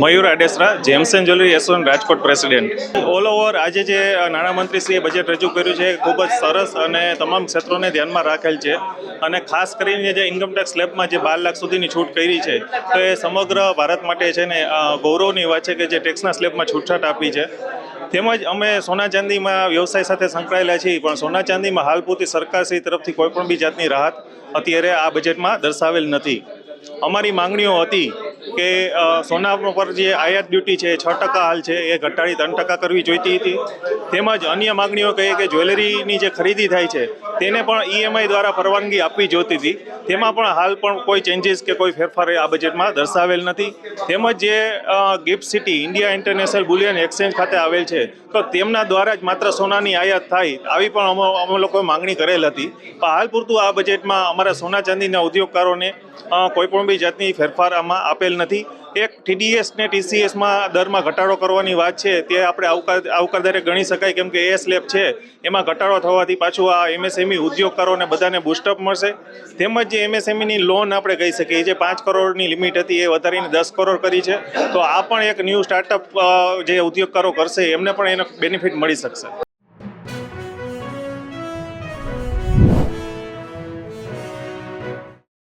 Mayur Adesara, gems and jewellery association Rajkot president. All over આજે જે નાણામંત્રીશ્રીએ budget રજૂ કર્યું છે ખૂબ જ સરસ અને તમામ ક્ષેત્રોને ધ્યાનમાં રાખેલ છે. અને ખાસ કરીને જે ઇન્કમટેક્સ સ્લેબમાં જે 12 લાખ સુધીની છૂટ કરી છે તો એ સમગ્ર ભારત માટે છે ને ગૌરવની વાત છે કે જે ટેક્સના સ્લેબમાં છૂટછાટ આપી છે. તેમજ અમે સોના ચાંદીમાં વ્યવસાય સાથે સંકળાયેલા છીએ, પણ સોના ચાંદીમાં હાલ પૂરતી સરકારશ્રી તરફથી કોઈ પણ બી જાતની રાહત અત્યારે આ બજેટમાં દર્શાવેલ નથી. અમારી માંગણીઓ હતી કે સોના પર જે આયાત ડ્યુટી છે 6% હાલ છે એ ઘટાડી 3% કરવી જોઈતી હતી. તેમજ અન્ય માંગણીઓ કહીએ કે જ્વેલરીની જે ખરીદી થાય છે તેને પણ ઈએમઆઈ દ્વારા પરવાનગી આપવી જોઈતી હતી. તેમાં પણ હાલ પણ કોઈ ચેન્જીસ કે કોઈ ફેરફાર આ બજેટમાં દર્શાવેલ નથી. તેમજ જે gift city India international Boolean exchange ખાતે આવેલ છે તો તેમના દ્વારા જ માત્ર સોનાની આયાત થાય આવી પણ અમે લોકોએ માંગણી કરેલ હતી. પણ હાલ પૂરતું આ બજેટમાં અમારા સોના ચાંદીના ઉદ્યોગકારોને કોઈ પણ બી જાતની ફેરફાર આમાં આપેલ નથી. એક ટીડીએસ ને ટીસીએસમાં દરમાં ઘટાડો કરવાની વાત છે તે આપણે આવકારદાયક ગણી શકાય, કેમ કે એ સ્લેબ છે એમાં ઘટાડો થવાથી પાછું આ એમએસએમઈ ઉદ્યોગકારોને બધાને બૂસ્ટઅપ મળશે. તેમજ જે એમએસએમઈની લોન આપણે કહી શકીએ જે 5 કરોડની લિમિટ હતી એ વધારીને 10 કરોડ કરી છે, તો આ પણ એક ન્યૂ સ્ટાર્ટઅપ જે ઉદ્યોગકારો કરશે એમને પણ એનો બેનિફિટ મળી શકશે.